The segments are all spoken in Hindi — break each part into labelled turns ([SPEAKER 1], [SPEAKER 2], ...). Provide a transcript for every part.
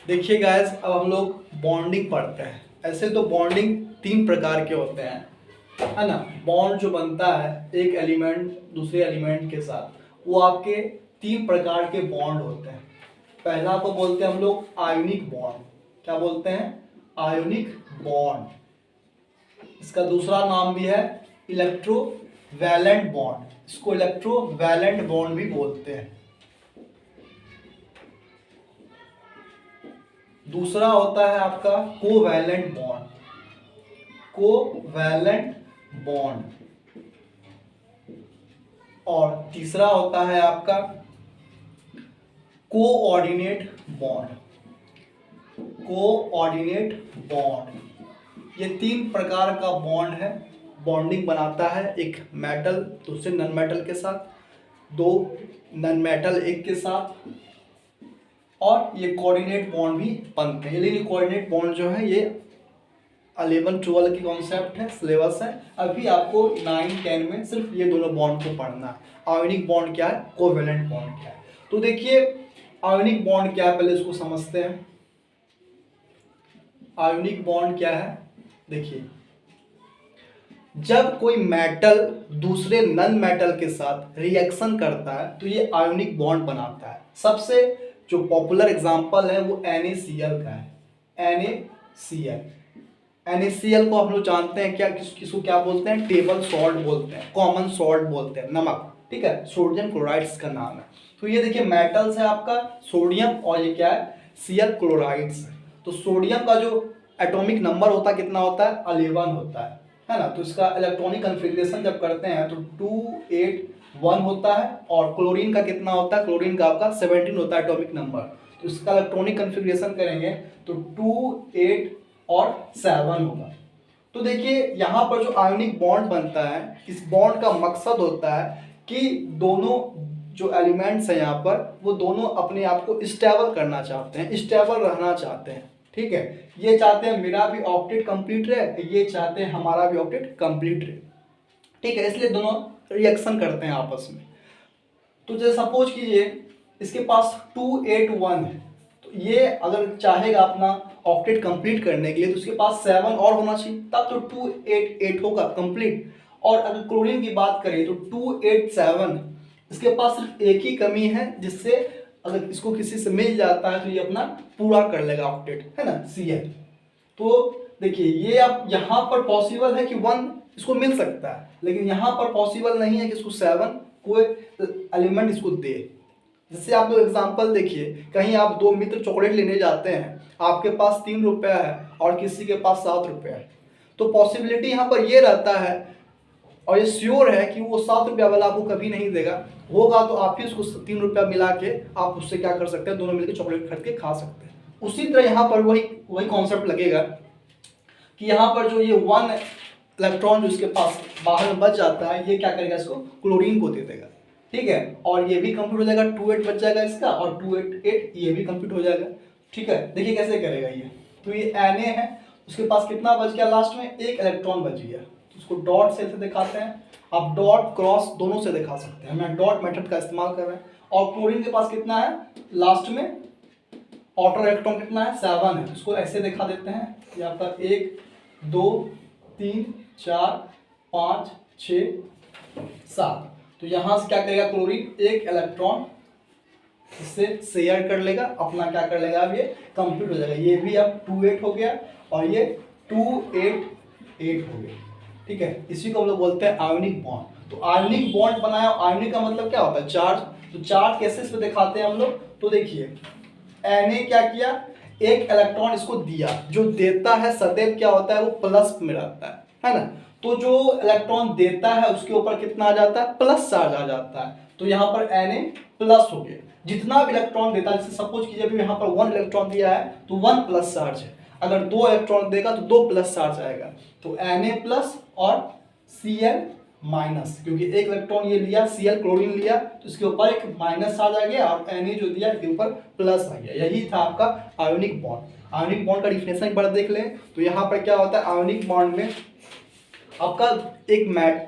[SPEAKER 1] देखिए गाइस, अब हम लोग बॉन्डिंग पढ़ते हैं। ऐसे तो बॉन्डिंग तीन प्रकार के होते हैं, है ना। बॉन्ड जो बनता है एक एलिमेंट दूसरे एलिमेंट के साथ, वो आपके तीन प्रकार के बॉन्ड होते हैं। पहला को बोलते हैं हम लोग आयोनिक बॉन्ड। क्या बोलते हैं? Ionic bond. इसका दूसरा नाम भी है इलेक्ट्रोवैलेंट बॉन्ड। इसको इलेक्ट्रोवैलेंट बॉन्ड भी बोलते हैं। दूसरा होता है आपका कोवैलेंट बॉन्ड। Covalent bond. और तीसरा होता है आपका कोऑर्डिनेट बॉन्ड। Coordinate bond. ये तीन प्रकार का बॉन्ड है। बॉन्डिंग बनाता है एक मेटल दूसरे नॉन मेटल के साथ, दो नॉन मेटल एक के साथ, और ये कोऑर्डिनेट बॉन्ड भी बनते हैं। लेकिन कोऑर्डिनेट बॉन्ड जो है ये 11-12 की कॉन्सेप्ट है, सिलेबस है। अभी आपको 9-10 में सिर्फ ये दोनों बॉन्ड को पढ़ना है। आयोनिक बॉन्ड क्या है, कोवैलेंट बॉन्ड क्या है। तो देखिए आयोनिक बॉन्ड क्या है, पहले इसको समझते हैं। आयोनिक बॉन्ड क्या है, देखिए जब कोई मेटल दूसरे नॉन मेटल के साथ रिएक्शन करता है तो ये आयोनिक बॉन्ड बनाता है। सबसे जो पॉपुलर एग्जांपल है वो NaCl का है। NaCl। NaCl को हम लोग जानते हैं क्या, किसको क्या बोलते हैं? टेबल सॉल्ट बोलते हैं, कॉमन सॉल्ट बोलते हैं, नमक। ठीक है, सोडियम क्लोराइड इसका नाम है। तो ये देखिए मेटल्स है आपका सोडियम, और ये क्या है? Cl क्लोराइड्स है। तो सोडियम का जो एटॉमिक नंबर होता है कितना होता है? 11 होता है ना। तो इसका इलेक्ट्रॉनिक कन्फिग्रेशन जब करते हैं तो 281 होता है। और क्लोरीन का कितना होता है? क्लोरीन का आपका 17 होता है एटॉमिक नंबर। तो इसका इलेक्ट्रॉनिक कन्फिग्रेशन करेंगे तो 2, 8 और 7 होगा। तो देखिए यहाँ पर जो आयोनिक बॉन्ड बनता है, इस बॉन्ड का मकसद होता है कि दोनों जो एलिमेंट्स हैं यहाँ पर, वो दोनों अपने आप को स्टेबल करना चाहते हैं, स्टेबल रहना चाहते हैं। ठीक है, ये चाहते हैं मेरा भी ऑक्टेट कंप्लीट रहे, ये चाहते हैं हमारा भी ऑक्टेट कंप्लीट रहे। ठीक है, इसलिए दोनों रिएक्शन करते हैं आपस में। तो जैसे सपोज कीजिए इसके पास 281 है, तो ये अगर चाहेगा अपना ऑक्टेट कंप्लीट करने के लिए तो उसके पास 7 और होना चाहिए, तब तो 288 होगा कंप्लीट। और अगर क्लोरीन की बात करें तो 287, इसके पास सिर्फ एक ही कमी है, जिससे अगर इसको किसी से मिल जाता है तो ये अपना पूरा कर लेगा ऑक्टेट, है ना, Cl। तो देखिए ये अब यहाँ पर पॉसिबल है कि 1 इसको मिल सकता है, लेकिन यहाँ पर पॉसिबल नहीं है कि इसको 7 कोई एलिमेंट इसको दे। जैसे आप लोग एग्जांपल देखिए, कहीं आप दो मित्र चॉकलेट लेने जाते हैं, आपके पास 3 रुपया है और किसी के पास 7 रुपया है, तो पॉसिबिलिटी यहाँ पर ये रहता है और ये श्योर है कि वो 7 रुपया वाला आपको कभी नहीं देगा। होगा तो आप ही उसको 3 रुपया मिला के आप उससे क्या कर सकते हैं, दोनों मिलकर चॉकलेट खरीद के खा सकते हैं। उसी तरह यहाँ पर वही कॉन्सेप्ट लगेगा कि यहाँ पर जो ये 1 इलेक्ट्रॉन जो इसके पास बाहर में बच जाता है, ये क्या करेगा, इसको क्लोरीन को दे देगा। ठीक है, और ये भी कंप्लीट हो जाएगा, 2-8 बच जाएगा इसका, और 2-8 ये भी कंप्लीट हो जाएगा। ठीक है, देखिए कैसे करेगा ये। तो ये Na है, उसके पास कितना बच गया? लास्ट में 1 इलेक्ट्रॉन बच गया। तो उसको डॉट से दिखाते हैं। आप डॉट क्रॉस दोनों से दिखा सकते हैं, मैं डॉट मेथड का इस्तेमाल कर रहे हैं। और क्लोरीन के पास कितना है लास्ट में? आउटर इलेक्ट्रॉन कितना है? 7 है। इसको ऐसे दिखा देते हैं, ये आपका 1, 2, 3, 4, 5, 6, 7। तो यहाँ से क्या करेगा क्लोरीन? 1 इलेक्ट्रॉन इससे शेयर कर लेगा, अपना क्या कर लेगा, अब ये कंप्लीट हो जाएगा। ये भी अब 2-8 हो गया और ये 2-8-8 हो गया। ठीक है, इसी को हम लोग बोलते हैं आयोनिक बॉन्ड। तो आयोनिक बॉन्ड बनाया, आयोनिक का मतलब क्या होता है? चार्ज। तो चार्ज कैसे इस पे दिखाते हैं हम लोग, तो देखिए Na क्या किया, 1 इलेक्ट्रॉन इसको दिया। जो देता है सदैव क्या होता है, वो प्लस में रहता है ना। तो जो इलेक्ट्रॉन देता है उसके ऊपर कितना आ जाता है? प्लस चार्ज आ जाता है। तो यहाँ पर Na प्लस हो गया। जितना भी इलेक्ट्रॉन देता है, जैसे सपोज कीजिए अभी यहाँ पर 1 इलेक्ट्रॉन दिया है तो 1 प्लस चार्ज है। अगर 2 इलेक्ट्रॉन देगा तो 2 प्लस चार्ज आएगा। तो Na प्लस और Cl माइनस, क्योंकि 1 इलेक्ट्रॉन ये लिया, Cl क्लोरीन लिया, तो इसके ऊपर एक माइनस चार्ज आ गया, और Na जो दिया इसके ऊपर प्लस आ गया। यही था आपका आयोनिक बॉन्ड। आयोनिक बॉन्ड का डिफिनेशन एक बार देख लें। तो यहाँ पर क्या होता है, आयोनिक बॉन्ड में आपका एक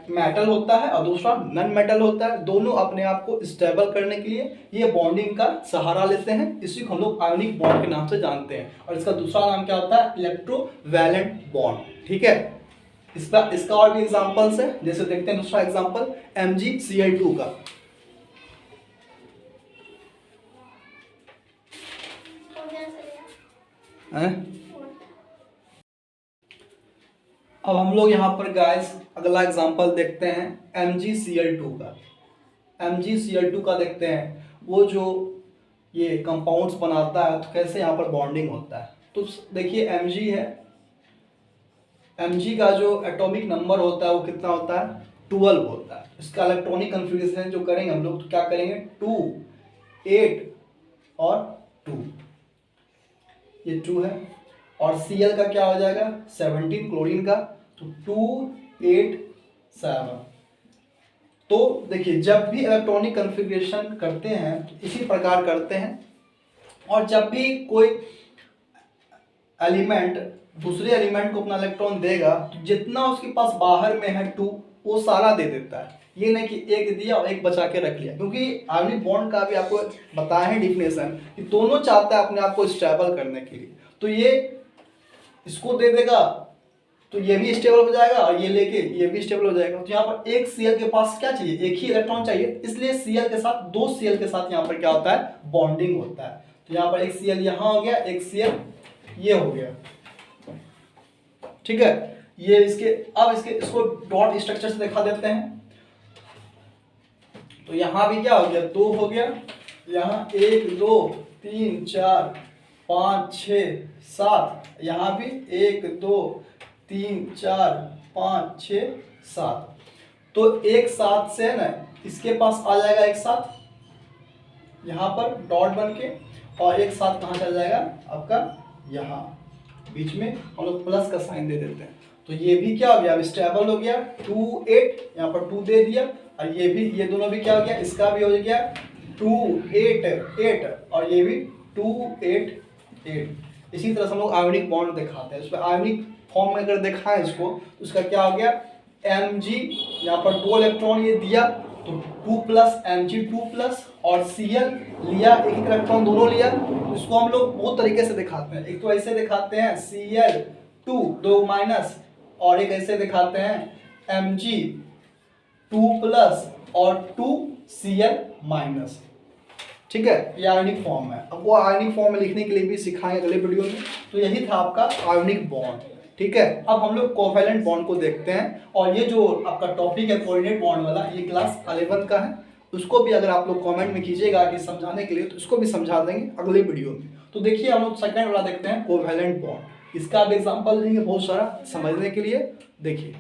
[SPEAKER 1] मेटल होता है और दूसरा नॉन मेटल होता है। दोनों अपने आप को स्टेबल करने के लिए ये बॉन्डिंग का सहारा लेते हैं। इसी को हम लोग आयोनिक बॉन्ड के नाम से जानते हैं। और इसका दूसरा नाम क्या होता है? Electrovalent bond. ठीक है, इसका और भी एग्जांपल्स है। जैसे देखते हैं दूसरा एग्जांपल MgCl2 का। अब हम लोग यहाँ पर गाइस अगला एग्जांपल देखते हैं MgCl2 का। MgCl2 का देखते हैं, वो जो ये कंपाउंड्स बनाता है तो कैसे यहाँ पर बॉन्डिंग होता है। तो देखिए Mg है, Mg का जो एटॉमिक नंबर होता है वो कितना होता है? 12 होता है। इसका इलेक्ट्रॉनिक कन्फिग्रेशन जो करेंगे हम लोग तो क्या करेंगे? 2, 8 और 2, ये 2 है। और Cl का क्या हो जाएगा? 17, क्लोरीन का, तो 2, 8, 7। तो देखिए जब भी इलेक्ट्रॉनिक कन्फिग्रेशन करते हैं तो इसी प्रकार करते हैं। और जब भी कोई एलिमेंट दूसरे एलिमेंट को अपना इलेक्ट्रॉन देगा तो जितना उसके पास बाहर में है 2 वो सारा दे देता है। ये नहीं कि एक दिया और एक बचा के रख लिया, क्योंकि आयोनिक बॉन्ड का भी आपको बताया है डिफिनेशन कि दोनों चाहता है अपने आप को स्टेबल करने के लिए। तो ये इसको दे देगा तो ये भी स्टेबल हो जाएगा और ये लेके ये भी स्टेबल हो जाएगा। तो यहाँ पर एक Cl के पास क्या चाहिए? एक ही इलेक्ट्रॉन चाहिए, इसलिए Cl के साथ दो Cl के साथ यहाँ पर क्या होता है? बॉन्डिंग होता है। तो यहाँ पर एक Cl यहाँ हो गया, एक Cl ये हो गया। ठीक है, ये इसको डॉट स्ट्रक्चर से दिखा देते हैं। तो यहाँ भी क्या हो गया? 2 हो गया, यहाँ 1, 2, 3, 4, 5, 6, 7, यहाँ भी 1, 2, 3, 4, 5, 6, 7। तो एक साथ से ना इसके पास आ जाएगा एक साथ यहाँ पर डॉट बन के, और एक साथ कहाँ चल जाएगा? आपका यहाँ बीच में हम लोग प्लस का साइन दे देते हैं। तो ये भी क्या हो गया? अब स्टेबल हो गया। 2, 8, यहाँ पर 2 दे दिया, और ये दोनों भी क्या हो गया? इसका भी हो गया 2, 8, 8, और ये भी 2, 8, 8। इसी तरह से हम लोग आयोनिक बॉन्ड दिखाते हैं। इसमें आयोनिक फॉर्म में अगर देखा है इसको तो उसका क्या हो गया? Mg, यहाँ पर 2 इलेक्ट्रॉन ये दिया तो 2+ Mg2+, और Cl लिया एक इलेक्ट्रॉन दोनों लिया। तो इसको हम लोग बहुत तरीके से दिखाते हैं। एक तो ऐसे दिखाते हैं Cl2 2 माइनस, और एक ऐसे दिखाते हैं Mg2+ और 2Cl माइनस। ठीक है, ये आयोनिक फॉर्म है। अब वो आयोनिक फॉर्म में लिखने के लिए भी सिखाएंगे अगले वीडियो में। तो यही था आपका आयोनिक बॉन्ड। ठीक है, अब हम लोग कोवैलेंट बॉन्ड को देखते हैं। और ये जो आपका टॉपिक है कोऑर्डिनेट बॉन्ड वाला, ये क्लास 11 का है। उसको भी अगर आप लोग कमेंट में कीजिएगा कि समझाने के लिए, तो इसको भी समझा देंगे अगले वीडियो में। तो देखिए हम लोग सेकंड वाला देखते हैं, कोवैलेंट बॉन्ड। इसका भी एग्जांपल देंगे बहुत सारा समझने के लिए। देखिए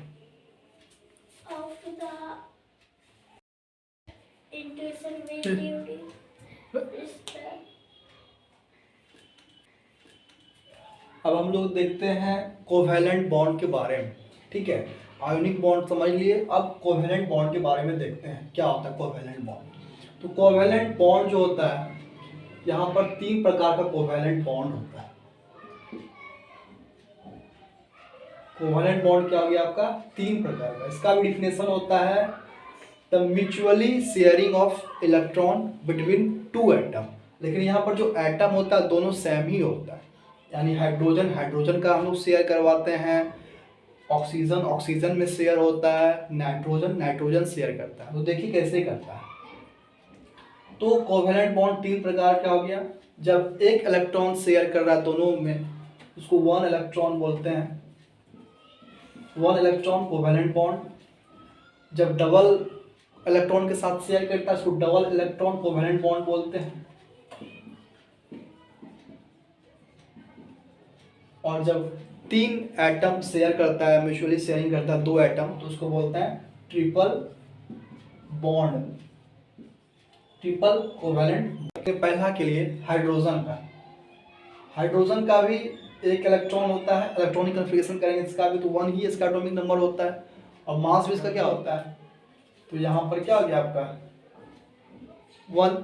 [SPEAKER 1] अब हम लोग देखते हैं कोवैलेंट बॉन्ड के बारे में। ठीक है, आयोनिक बॉन्ड समझ लिए, अब कोवैलेंट बॉन्ड के बारे में देखते हैं क्या होता है कोवैलेंट बॉन्ड। तो कोवैलेंट बॉन्ड जो होता है, यहाँ पर 3 प्रकार का कोवैलेंट बॉन्ड होता है। कोवैलेंट बॉन्ड क्या हो गया आपका? 3 प्रकार का। इसका भी डिफिनेशन होता है the mutually sharing of electron between 2 atom. लेकिन यहाँ पर जो एटम होता है दोनों सेम ही होता है, यानी हाइड्रोजन का हम लोग शेयर करवाते हैं, ऑक्सीजन में शेयर होता है, नाइट्रोजन शेयर करता है। तो देखिए कैसे करता है। तो कोवैलेंट बॉन्ड 3 प्रकार का हो गया। जब एक इलेक्ट्रॉन शेयर कर रहा है दोनों में, उसको 1 इलेक्ट्रॉन बोलते हैं, 1 इलेक्ट्रॉन कोवैलेंट बॉन्ड। जब डबल इलेक्ट्रॉन के साथ शेयर करता है उसको डबल इलेक्ट्रॉन कोवैलेंट बॉन्ड बोलते हैं। और जब 3 एटम शेयर करता है, म्यूचुअली शेयरिंग करता है 2 एटम, तो उसको बोलते हैं ट्रिपल बॉन्ड, ट्रिपल कोवैलेंट। पहला के लिए हाइड्रोजन का भी एक इलेक्ट्रॉन होता है। इलेक्ट्रॉनिक कन्फिगरेशन करेंगे इसका भी तो 1 ही इसका एटॉमिक नंबर होता है। और मास भी इसका क्या होता है? तो यहाँ पर क्या हो गया आपका 1।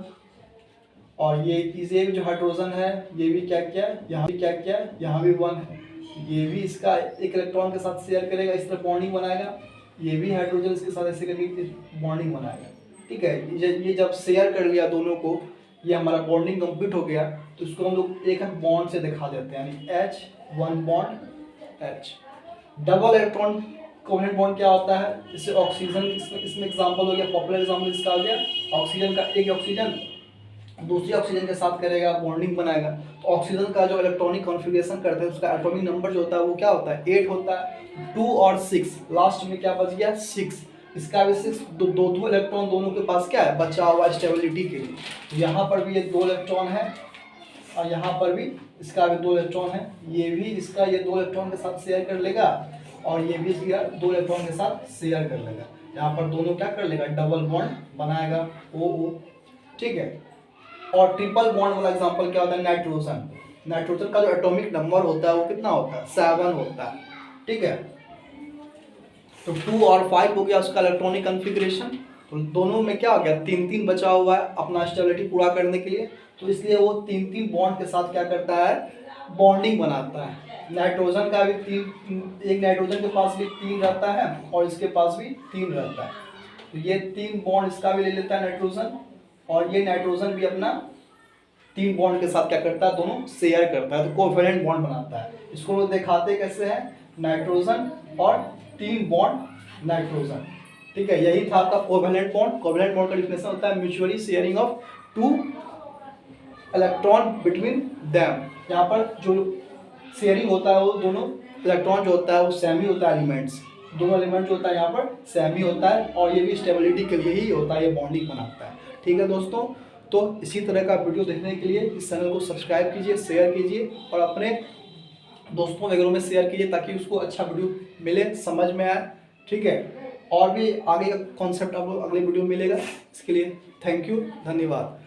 [SPEAKER 1] और ये जो हाइड्रोजन है ये भी क्या किया, यहाँ भी क्या किया, यहाँ भी 1 है। ये भी इसका एक इलेक्ट्रॉन के साथ शेयर करेगा, इस तरह बॉन्डिंग बनाएगा, ये भी हाइड्रोजन इसके साथ ऐसे करके बॉन्डिंग बनाएगा। ठीक है, ये जब शेयर कर लिया दोनों को, ये हमारा बॉन्डिंग कंप्लीट हो गया, तो इसको हम लोग एक बॉन्ड से दिखा देते हैं, यानी H, 1 bond H। Double electron covalent bond क्या होता है, इससे ऑक्सीजन, इसमें एग्जांपल हो गया, पॉपुलर एग्जांपल इसका आ गया, ऑक्सीजन का एक ऑक्सीजन दूसरी ऑक्सीजन के साथ करेगा, बॉन्डिंग बनाएगा। तो ऑक्सीजन का जो इलेक्ट्रॉनिक कॉन्फ़िगरेशन करते हैं उसका एटॉमिक नंबर जो होता है वो क्या होता है, 8 होता है। 2 और 6, लास्ट में क्या बच गया, 6। इसका भी 6, दो इलेक्ट्रॉन दोनों के पास क्या है, बचा हुआ स्टेबिलिटी के लिए। तो यहाँ पर भी ये 2 इलेक्ट्रॉन है और यहाँ पर भी इसका भी 2 इलेक्ट्रॉन है। ये भी इसका ये 2 इलेक्ट्रॉन के साथ शेयर कर लेगा और ये भी इसका 2 इलेक्ट्रॉन के साथ शेयर कर लेगा। यहाँ पर दोनों क्या कर लेगा, डबल बॉन्ड बनाएगा, O। ठीक है, और ट्रिपल बॉन्ड वाला एग्जांपल क्या होता है, नाइट्रोजन। नाइट्रोजन का जो एटॉमिक नंबर होता है वो कितना होता है, 7 होता है। ठीक है, तो 2 और 5 हो गया उसका इलेक्ट्रॉनिक कॉन्फ़िगरेशन। तो दोनों में क्या हो गया, 3-3 बचा हुआ है अपना स्टेबिलिटी पूरा करने के लिए। तो इसलिए वो 3-3 बॉन्ड के साथ क्या करता है, बॉन्डिंग बनाता है। नाइट्रोजन का भी 3, एक नाइट्रोजन के पास भी 3 रहता है और इसके पास भी 3 रहता है। तो ये 3 बॉन्ड इसका भी ले लेता है नाइट्रोजन, और ये नाइट्रोजन भी अपना 3 बॉन्ड के साथ क्या करता है, दोनों शेयर करता है, तो कोवेलेंट बॉन्ड बनाता है। इसको लोग दिखाते कैसे हैं, नाइट्रोजन और 3 बॉन्ड नाइट्रोजन। ठीक है, यही था आपका कोवेलेंट बॉन्ड। कोवेलेंट बॉन्ड का डिफिनेशन होता है mutually sharing of 2 electron between them. यहाँ पर जो शेयरिंग होता है वो दोनों इलेक्ट्रॉन जो होता है वो सेमी होता है, एलिमेंट्स दोनों एलिमेंट जो होता है यहाँ पर सेमी होता है, और ये भी स्टेबिलिटी के लिए ही होता है, ये बॉन्डिंग बनाता है। ठीक है दोस्तों, तो इसी तरह का वीडियो देखने के लिए इस चैनल को सब्सक्राइब कीजिए, शेयर कीजिए और अपने दोस्तों वगैरह में शेयर कीजिए ताकि उसको अच्छा वीडियो मिले, समझ में आए। ठीक है, और भी आगे का कॉन्सेप्ट आपको अगले वीडियो में मिलेगा। इसके लिए थैंक यू, धन्यवाद।